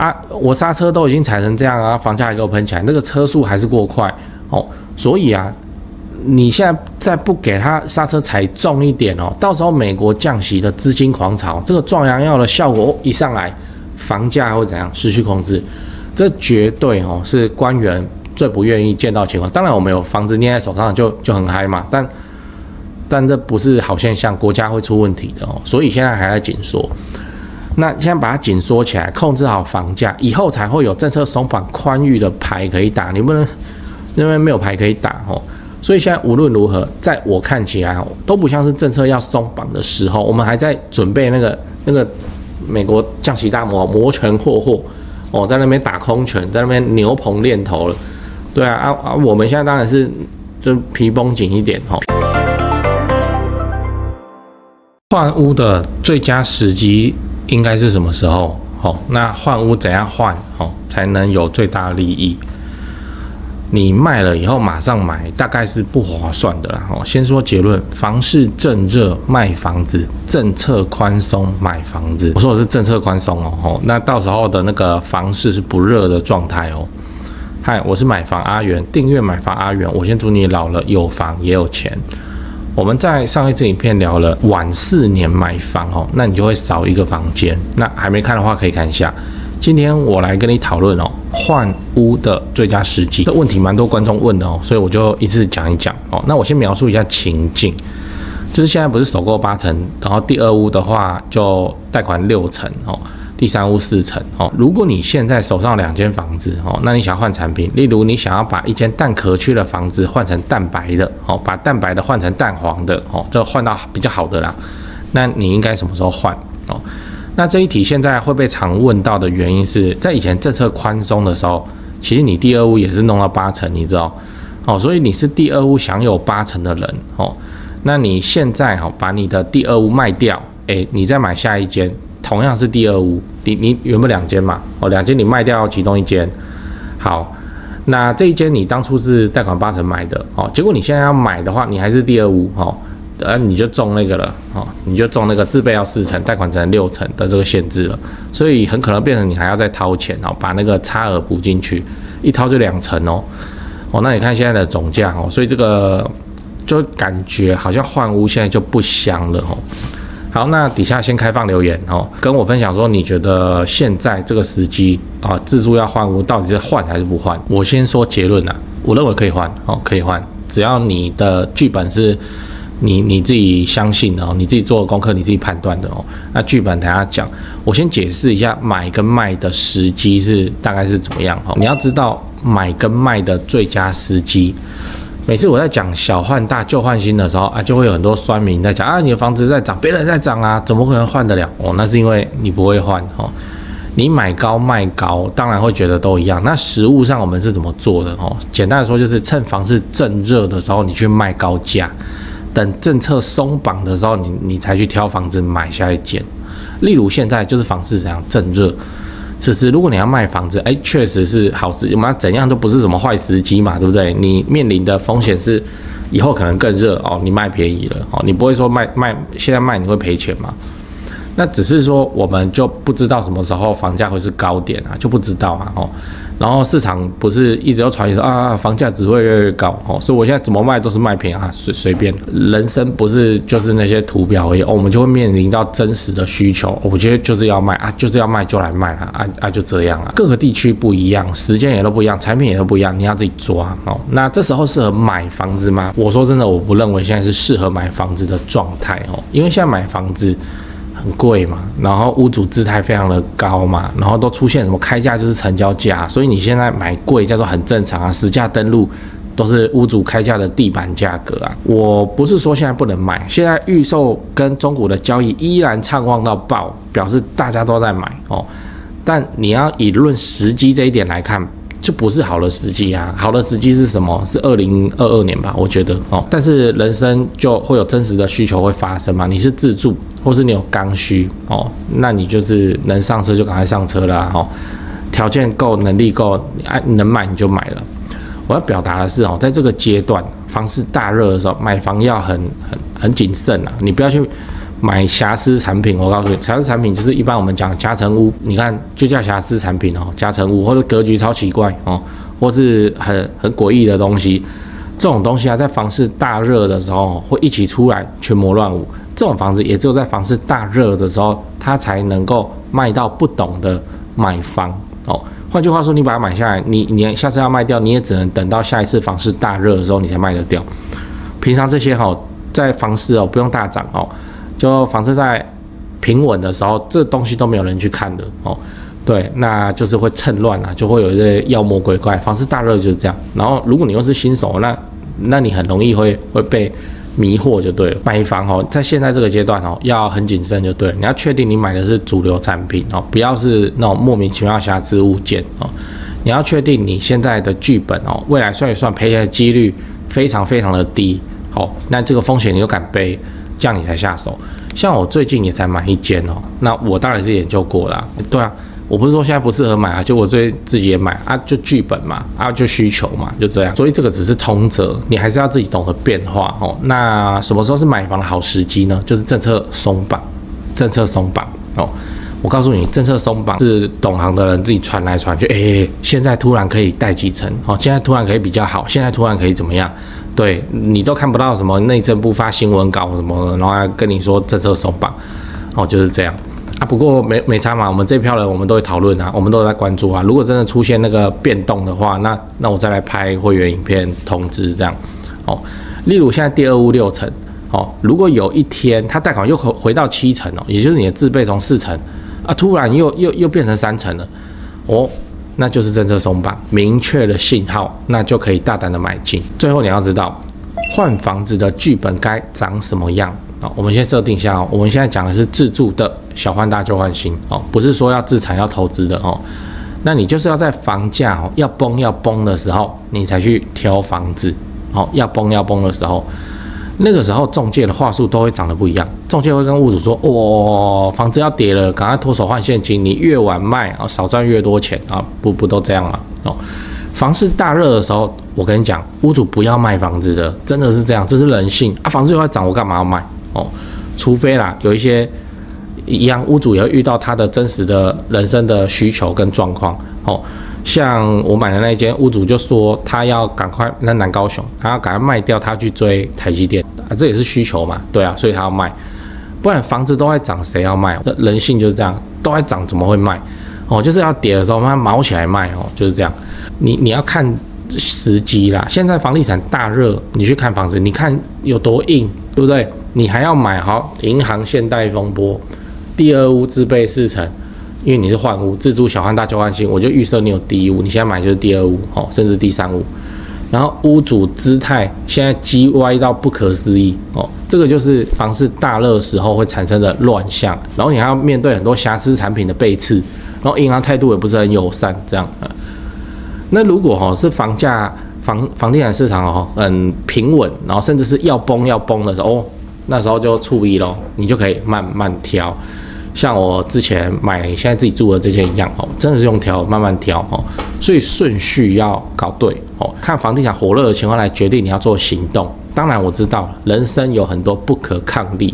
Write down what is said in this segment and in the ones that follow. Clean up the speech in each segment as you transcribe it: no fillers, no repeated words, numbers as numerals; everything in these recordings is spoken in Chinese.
啊，我刹车都已经踩成这样啊，房价还给我喷起来，那个车速还是过快哦，所以啊，你现在再不给他刹车踩重一点哦，到时候美国降息的资金狂潮，这个壮阳药的效果一上来，房价会怎样失去控制？这绝对哦是官员最不愿意见到的情况。当然，我们有房子捏在手上就很嗨嘛，但这不是好现象，国家会出问题的哦，所以现在还在紧缩。那现在把它紧缩起来，控制好房价，以后才会有政策松绑宽裕的牌可以打。你不能因为没有牌可以打哦。所以现在无论如何，在我看起来都不像是政策要松绑的时候，我们还在准备那个美国降息大摩摩拳霍霍哦，在那边打空拳，在那边牛棚练头了。对啊，我们现在当然是就皮绷紧一点哦。换屋的最佳时机应该是什么时候？哦，那换屋怎样换哦才能有最大的利益？你卖了以后马上买，大概是不划算的啦。先说结论，房市正热卖房子，政策宽松买房子。我说的是政策宽松哦，那到时候的那个房市是不热的状态哦。嗨，我是买房阿元，订阅买房阿元，我先祝你老了有房也有钱。我们在上一支影片聊了晚4年买房哦，那你就会少一个房间。那还没看的话可以看一下。今天我来跟你讨论换屋的最佳时机。这问题蛮多观众问的所以我就一次讲一讲那我先描述一下情境，就是现在不是首购8成，然后第二屋的话就贷款6成第三屋4成如果你现在手上2间房子那你想换产品，例如你想要把一间蛋壳区的房子换成蛋白的把蛋白的换成蛋黄的这换到比较好的啦，那你应该什么时候换那这一题现在会被常问到的原因是在以前政策宽松的时候，其实你第二屋也是弄到8成，你知道所以你是第二屋享有8成的人那你现在把你的第二屋卖掉，你再买下一间，同样是第二屋，你原本2间嘛2间你卖掉其中1间，好，那这一间你当初是贷款8成买的结果你现在要买的话，你还是第二屋你就中那个了你就中那个自备要4成，贷款只能6成的这个限制了，所以很可能变成你还要再掏钱把那个差额补进去，一掏就2成那你看现在的总价所以这个就感觉好像换屋现在就不香了好，那底下先开放留言跟我分享说你觉得现在这个时机自住要换屋到底是换还是不换？我先说结论我认为可以换可以换，只要你的剧本是你自己相信的你自己做的功课，你自己判断的那剧本等一下讲，我先解释一下买跟卖的时机是大概是怎么样你要知道买跟卖的最佳时机。每次我在讲小换大旧换新的时候就会有很多酸民在讲你的房子在涨，别人在涨怎么可能换得了那是因为你不会换你买高卖高，当然会觉得都一样。那实务上我们是怎么做的简单的说就是趁房市正热的时候你去卖高价，等政策松绑的时候你才去挑房子买下一间。例如现在就是房市怎样正热，此时如果你要卖房子确实是好时，我们怎样都不是什么坏时机嘛，对不对？你面临的风险是以后可能更热你卖便宜了你不会说卖现在卖你会赔钱嘛？那只是说我们就不知道什么时候房价会是高点就不知道然后市场不是一直有传言说房价只会越来越高所以我现在怎么卖都是卖便宜随便。人生不是就是那些图表而已我们就会面临到真实的需求，我觉得就是要卖就是要卖就来卖就这样各个地区不一样，时间也都不一样，产品也都不一样，你要自己抓那这时候适合买房子吗？我说真的，我不认为现在是适合买房子的状态因为现在买房子很贵嘛，然后屋主姿态非常的高嘛，然后都出现什么开价就是成交价，所以你现在买贵叫做很正常实价登录都是屋主开价的地板价格我不是说现在不能买，现在预售跟中古的交易依然畅旺到爆，表示大家都在买但你要以论时机这一点来看，就不是好的时机好的时机是什么？是2022年吧，我觉得但是人生就会有真实的需求会发生嘛，你是自住或是你有刚需那你就是能上车就赶快上车啦条件够，能力够，能买你就买了。我要表达的是在这个阶段房市大热的时候，买房要很谨慎你不要去买瑕疵产品，我告诉你，瑕疵产品就是一般我们讲夹层屋，你看就叫瑕疵产品哦，夹层屋或者格局超奇怪哦，或是很诡异的东西，这种东西啊，在房市大热的时候会一起出来群魔乱舞。这种房子也只有在房市大热的时候，它才能够卖到不懂的买方哦。换句话说，你把它买下来，你下次要卖掉，你也只能等到下一次房市大热的时候你才卖得掉。平常这些在房市不用大涨就房市在平稳的时候，这东西都没有人去看的对，那就是会趁乱啊，就会有一些妖魔鬼怪。房市大热就是这样。然后如果你又是新手，那你很容易会被迷惑就对了。买房在现在这个阶段要很谨慎就对了。你要确定你买的是主流产品不要是那种莫名其妙瑕疵物件你要确定你现在的剧本未来算一算赔钱的几率非常非常的低那这个风险你就敢背，这样你才下手。像我最近也才买一间那我当然是研究过啦。对啊，我不是说现在不适合买啊，就我自己也买啊，就剧本嘛，啊就需求嘛，就这样。所以这个只是通则，你还是要自己懂得变化那什么时候是买房的好时机呢？就是政策松绑我告诉你，政策松绑是懂行的人自己传来传去，现在突然可以贷几成现在突然可以比较好，现在突然可以怎么样？对，你都看不到什么内政部发新闻稿什么的，然后还跟你说政策松绑就是这样。不过没差嘛，我们这票人我们都会讨论啊，我们都有在关注啊。如果真的出现那个变动的话，那我再来拍会员影片通知这样例如现在第二屋6成如果有一天它贷款又回到7成也就是你的自备从4成突然又变成3成了那就是政策松绑明确的信号，那就可以大胆的买进。最后你要知道，换房子的剧本该长什么样我们先设定一下我们现在讲的是自住的小换大旧换新不是说要自产要投资的那你就是要在房价要崩的时候，你才去挑房子要崩的时候，那个时候中介的话术都会长得不一样。中介会跟屋主说，房子要跌了，赶快脱手换现金，你越晚卖少赚越多钱不都这样吗房市大热的时候，我跟你讲，屋主不要卖房子的，真的是这样，这是人性房子又要涨，我干嘛要卖除非啦，有一些一样，屋主也会遇到他的真实的人生的需求跟状况像我买的那一间，屋主就说他要赶快，那南高雄，他要赶快卖掉，他去追台积电这也是需求嘛，对啊，所以他要卖，不然房子都在涨，谁要卖？人性就是这样，都在涨怎么会卖？就是要跌的时候，慢慢毛起来卖就是这样。你要看时机啦。现在房地产大热，你去看房子，你看有多硬，对不对？你还要买好银行现代风波，第二屋自备4成，因为你是换屋，自住小换大旧换新，我就预设你有第一屋，你现在买就是第二屋甚至第3屋。然后屋主姿态现在鸡歪到不可思议这个就是房市大热时候会产生的乱象。然后你还要面对很多瑕疵产品的背刺，然后银行态度也不是很友善，这样那如果是房地产市场很平稳，然后甚至是要崩的时候那时候就注意咯，你就可以慢慢挑。像我之前买现在自己住的这间一样真的是用挑，慢慢挑所以顺序要搞对看房地产火热的情况来决定你要做行动。当然我知道人生有很多不可抗力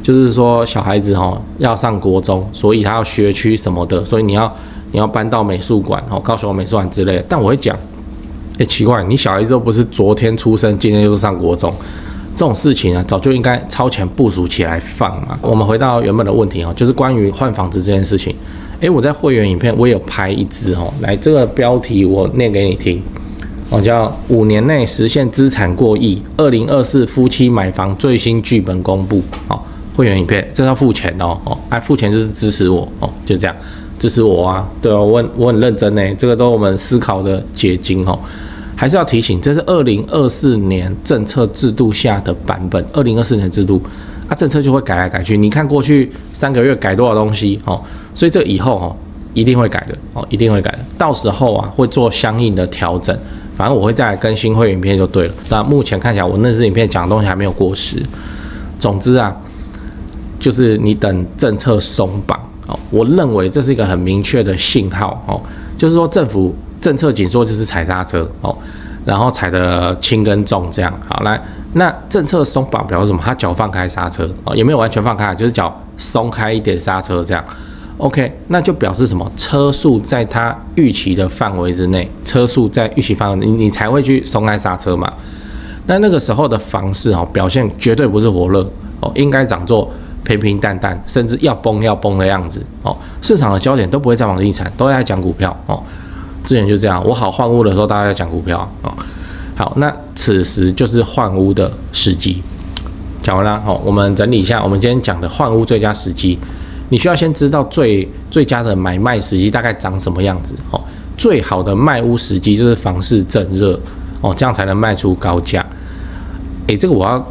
就是说小孩子要上国中，所以他要学区什么的，所以你要搬到美术馆高雄美术馆之类的。但我会讲奇怪，你小孩子都不是昨天出生，今天就是上国中，这种事情早就应该超前部署起来放嘛。我们回到原本的问题就是关于换房子这件事情。我在会员影片我也有拍一支来，这个标题我念给你听叫5年内实现资产过亿，2024夫妻买房最新剧本公布会员影片，这要付钱付钱就是支持我就这样支持我啊。对我很认真这个都我们思考的结晶还是要提醒，这是2024年政策制度下的版本，2024年制度政策就会改来改去。你看过去3个月改多少东西所以这以后一定会改的一定会改的。到时候会做相应的调整，反正我会再来更新会员影片就对了。但目前看起来我那支影片讲的东西还没有过时。总之就是你等政策松绑我认为这是一个很明确的信号就是说政府政策紧缩就是踩刹车然后踩得轻跟重这样。好，来那政策松绑表示什么？他脚放开刹车哦，也没有完全放开，就是脚松开一点刹车这样。OK， 那就表示什么？车速在它预期的范围之内，车速在预期范围内，你才会去松开刹车嘛。那个时候的房市哦，表现绝对不是火热哦，应该涨作平平淡淡，甚至要崩的样子哦。市场的焦点都不会在房地产，都在讲股票哦。之前就这样，我好换屋的时候，大家在讲股票哦。好，那此时就是换屋的时机。讲完了哦，我们整理一下，我们今天讲的换屋最佳时机。你需要先知道最佳的买卖时机大概长什么样子哦。最好的卖屋时机就是房市正热哦，这样才能卖出高价。这个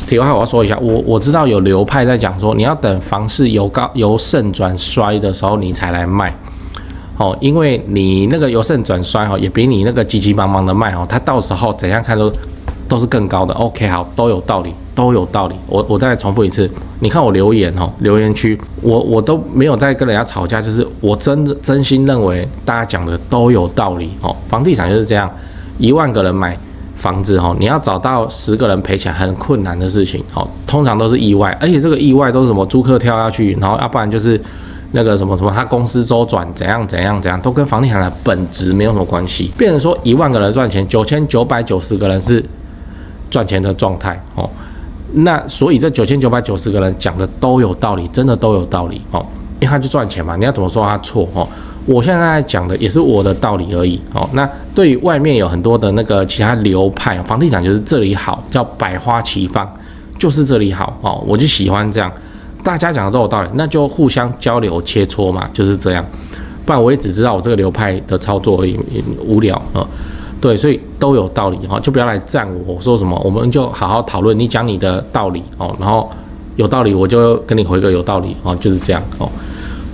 题外话我要说一下，我知道有流派在讲说，你要等房市由盛转衰的时候你才来卖哦，因为你那个由盛转衰哦，也比你那个急急忙忙的卖哦，它到时候怎样看都是更高的。OK， 好，都有道理。我再重复一次，你看我留言哦，留言区我都没有在跟人家吵架，就是我真心认为大家讲的都有道理哦。房地产就是这样，1万个人买房子哦，你要找到10个人赔钱很困难的事情哦，通常都是意外，而且这个意外都是什么租客跳下去，然后要不然就是那个什么他公司周转怎样，都跟房地产的本质没有什么关系。变成说1万个人赚钱，9990个人是赚钱的状态哦。那所以这9990个人讲的都有道理，真的都有道理哦，因为他就赚钱嘛，你要怎么说他错哦？我现在讲的也是我的道理而已哦。那对于外面有很多的那个其他流派，房地产就是这里好，叫百花齐放，就是这里好哦，我就喜欢这样，大家讲的都有道理，那就互相交流切磋嘛，就是这样。不然我也只知道我这个流派的操作而已，无聊啊。对，所以都有道理哈，就不要来赞我说什么，我们就好好讨论。你讲你的道理哦，然后有道理我就跟你回个有道理哦，就是这样哦。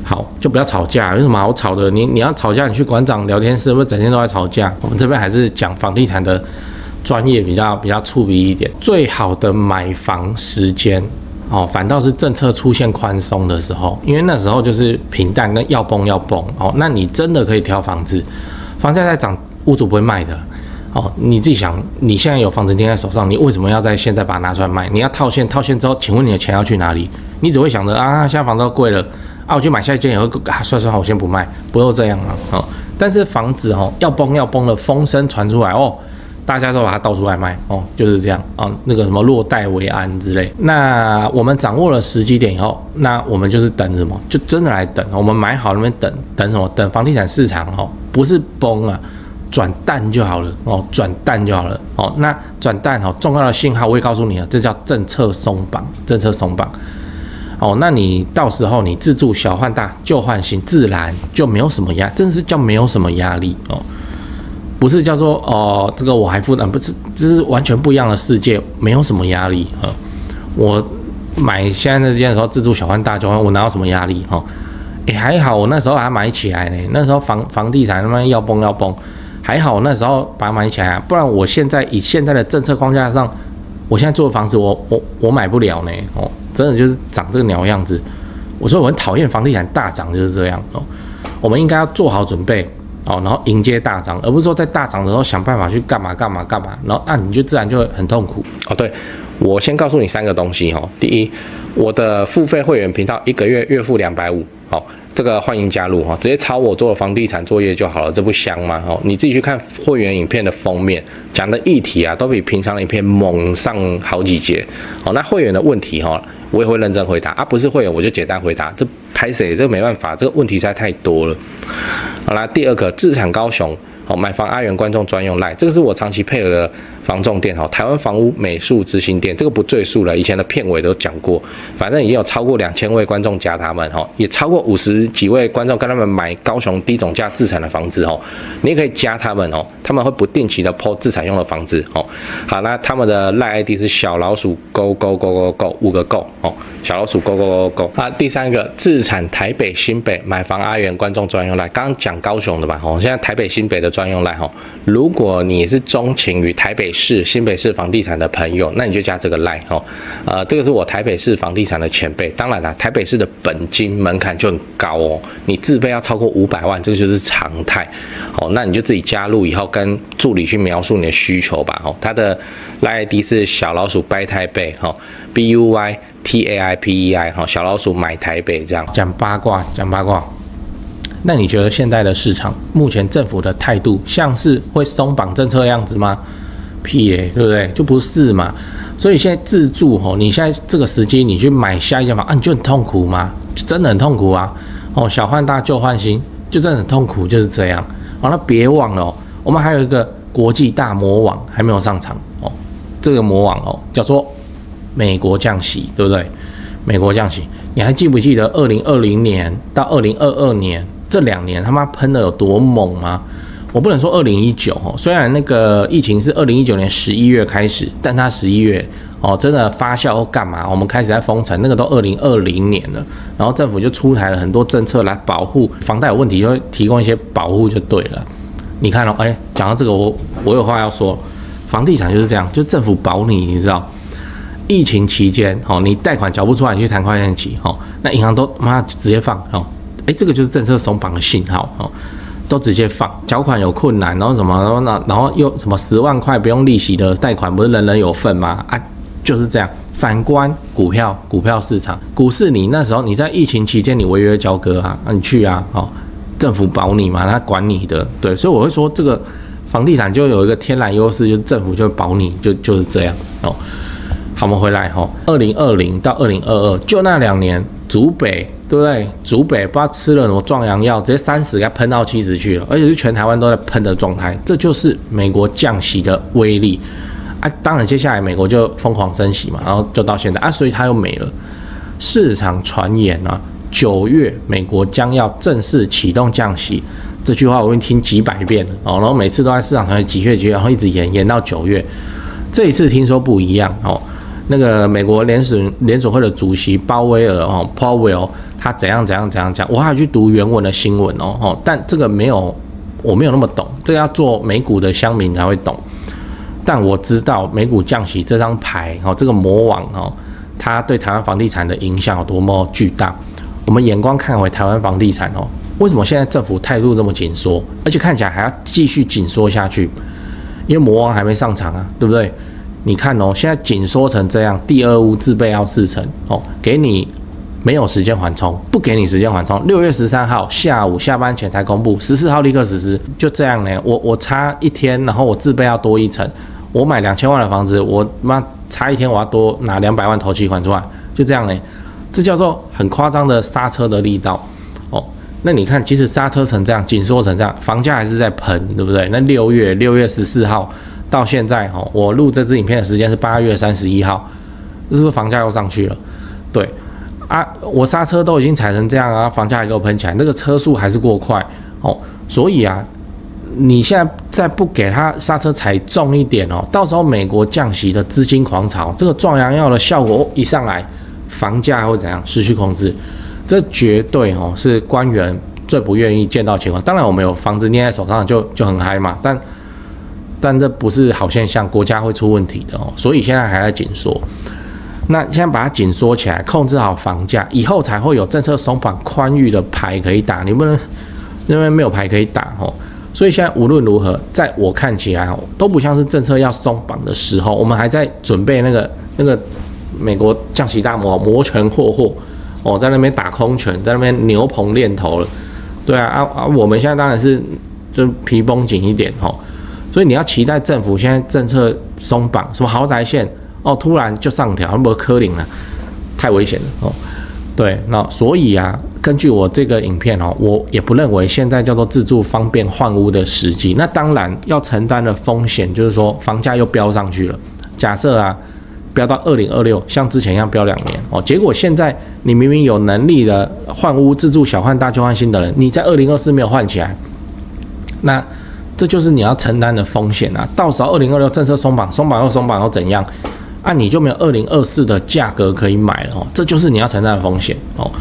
好，就不要吵架，有什么好吵的？你要吵架，你去馆长聊天室，不是整天都在吵架？我们这边还是讲房地产的专业比较触鼻一点。最好的买房时间哦，反倒是政策出现宽松的时候，因为那时候就是平淡跟要崩哦，那你真的可以挑房子，房价在涨。屋主不会卖的哦，你自己想，你现在有房子定在手上，你为什么要在现在把它拿出来卖？你要套现之后，请问你的钱要去哪里？你只会想着啊，现在房子都贵了啊，我去买下一间也会算我先不卖，不用这样啊哦。但是房子哦要崩了，风声传出来哦，大家都把它倒出来卖哦，就是这样哦。那个什么落袋为安之类。那我们掌握了时机点以后，那我们就是等什么？就真的来等，我们买好那边等什么？等房地产市场哦，不是崩啊。转淡就好了哦，哦。那转淡哦，重要的信号我也告诉你了，这叫政策松绑哦。那你到时候你自住小换大，旧换新，自然就没有什么真的是叫没有什么压力哦，不是叫做哦这个我还负担，不是，这是完全不一样的世界，没有什么压力啊。我买现在这间的时候，自住小换大，旧换，我哪有什么压力哦？还好我那时候还买起来呢，那时候房地产他妈要崩。还好那时候把它买起来不然我现在以现在的政策框架上，我现在住的房子我买不了呢哦，真的就是长这个鸟样子。我说我很讨厌房地产大涨就是这样哦，我们应该要做好准备哦，然后迎接大涨，而不是说在大涨的时候想办法去干嘛，然后你就自然就会很痛苦哦。对，我先告诉你3个东西哦。第一，我的付费会员频道1个月月付250哦。这个欢迎加入哈，直接抄我做的房地产作业就好了，这不香吗？哦，你自己去看会员影片的封面，讲的议题啊，都比平常的影片猛上好几节。哦，那会员的问题哈，我也会认真回答啊，不是会员我就简单回答，这拍谁？这没办法，这个问题实在太多了。好啦，第2个，自产高雄。哦，买房阿元观众专用赖，这个是我长期配合的房仲店，台湾房屋美术之星店，这个不赘述了，以前的片尾都讲过，反正已经有超过2000位观众加他们，也超过50几位观众跟他们买高雄低总价自产的房子，你也可以加他们，他们会不定期的 po 自产用的房子，好，那他们的赖 ID 是小老鼠勾勾勾勾勾5个勾，小老鼠勾勾勾勾勾。第3个，自产台北新北买房阿元观众专用赖，刚刚讲高雄的吧，现在台北新北的专用赖，如果你是钟情于台北北市、新北市房地产的朋友，那你就加这个 LINE 哦。这个是我台北市房地产的前辈。当然啦，台北市的本金门槛就很高哦，你自备要超过500万，这个就是常态。哦，那你就自己加入以后，跟助理去描述你的需求吧。哦，他的 LINE ID 是小老鼠掰台北，哦 BUYTAIPEI， 哦，小老鼠买台北这样。讲八卦。那你觉得现在的市场，目前政府的态度像是会松绑政策的样子吗？屁耶，对不对？就不是嘛。所以现在自住吼，你现在这个时机你去买下一间房啊，你就很痛苦吗？就真的很痛苦啊。哦，小换大，旧换新，就真的很痛苦，就是这样。好，那别忘了哦，我们还有一个国际大魔王还没有上场哦。这个魔王哦，叫做美国降息，对不对？美国降息，你还记不记得2020年到2022年？这2年他妈喷的有多猛吗？我不能说2019哦，虽然那个疫情是2019年11月开始，但它11月哦真的发酵或干嘛，我们开始在封城，那个都2020年了。然后政府就出台了很多政策来保护房贷有问题，就会提供一些保护就对了。你看哦，讲到这个我有话要说，房地产就是这样，就政府保你知道。疫情期间哦，你贷款缴不出来，你去谈宽限期哦，那银行都妈直接放哦。这个就是政策松绑的信号哦，都直接放，缴款有困难，然后什么，然后又什么10万块不用利息的贷款，不是人人有份吗？啊，就是这样。反观股票市场，股市你那时候你在疫情期间你违约交割啊，你去啊，哦，政府保你嘛，他管你的，对，所以我会说这个房地产就有一个天然优势，就是政府就保你，就是这样哦。好，我们回来哈，2020到2022就那2年，竹北对不对？竹北不知道吃了什么壮阳药，直接30给它喷到70去了，而且是全台湾都在喷的状态，这就是美国降息的威力啊！当然，接下来美国就疯狂升息嘛，然后就到现在啊，所以它又没了。市场传言啊，9月美国将要正式启动降息，这句话我已经听几百遍了哦，然后每次都在市场传言几月，然后一直延到9月，这一次听说不一样哦。那个美国联储会的主席鲍威尔哦 ，Powell 他怎样讲，我还去读原文的新闻哦，但这个我没有那么懂，这个要做美股的乡民才会懂。但我知道美股降息这张牌哦，这个魔王哦，它对台湾房地产的影响有多么巨大。我们眼光看回台湾房地产哦，为什么现在政府态度这么紧缩，而且看起来还要继续紧缩下去？因为魔王还没上场啊，对不对？你看哦，现在紧缩成这样，第二屋自备要40%哦，给你没有时间缓冲，不给你时间缓冲。6月13号下午下班前才公布，14号立刻实施，就这样呢。我差1天，然后我自备要多1成，我买2000万的房子，我妈差1天我要多拿200万头期款出来，就这样呢。这叫做很夸张的刹车的力道哦。那你看，即使刹车成这样，紧缩成这样，房价还是在喷，对不对？那6月14号。到现在我录这支影片的时间是8月31号，是不是房价又上去了？对啊，我刹车都已经踩成这样啊，房价还给我喷起来，那个车速还是过快哦。所以啊，你现在再不给它刹车踩重一点哦，到时候美国降息的资金狂潮，这个壮阳药的效果一上来，房价会怎样？失去控制，这绝对是官员最不愿意见到的情况。当然，我们有房子捏在手上就很嗨嘛，但这不是好现象，国家会出问题的哦，所以现在还在紧缩。那现在把它紧缩起来，控制好房价，以后才会有政策松绑宽裕的牌可以打。你不能因为没有牌可以打哦。所以现在无论如何，在我看起来都不像是政策要松绑的时候，我们还在准备那个美国降息大摩拳霍霍哦，在那边打空拳，在那边牛棚练头了。对啊，我们现在当然是就皮绷紧一点哦。所以你要期待政府现在政策松绑，什么豪宅线哦，突然就上调，没有科林了，太危险了哦。对，那所以啊，根据我这个影片哦，我也不认为现在叫做自住方便换屋的时机。那当然要承担的风险就是说房价又飙上去了。假设啊，飙到2026，像之前一样飙2年哦，结果现在你明明有能力的换屋自住小换大旧换新的人，你在2024没有换起来，那这就是你要承担的风险啊！到时候2026政策松绑又怎样？啊，你就没有2024的价格可以买了哦，这就是你要承担的风险哦。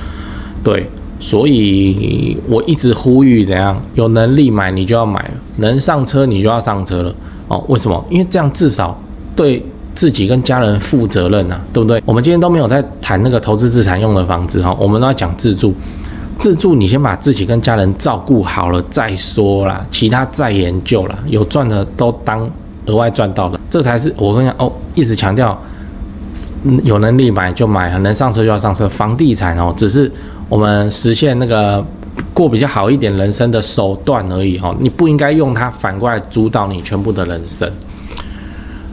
对，所以我一直呼吁怎样，有能力买你就要买了，能上车你就要上车了哦。为什么？因为这样至少对自己跟家人负责任啊，对不对？我们今天都没有在谈那个投资自产用的房子哈，我们都要讲自住。自住你先把自己跟家人照顾好了再说啦，其他再研究啦，有赚的都当额外赚到的，这才是我跟你讲哦，一直强调，有能力买就买，能上车就要上车。房地产哦，只是我们实现那个过比较好一点人生的手段而已哦，你不应该用它反过来主导你全部的人生。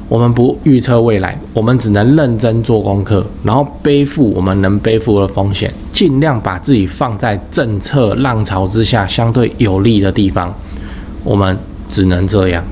我们不预测未来，我们只能认真做功课，然后背负我们能背负的风险，尽量把自己放在政策浪潮之下相对有利的地方。我们只能这样。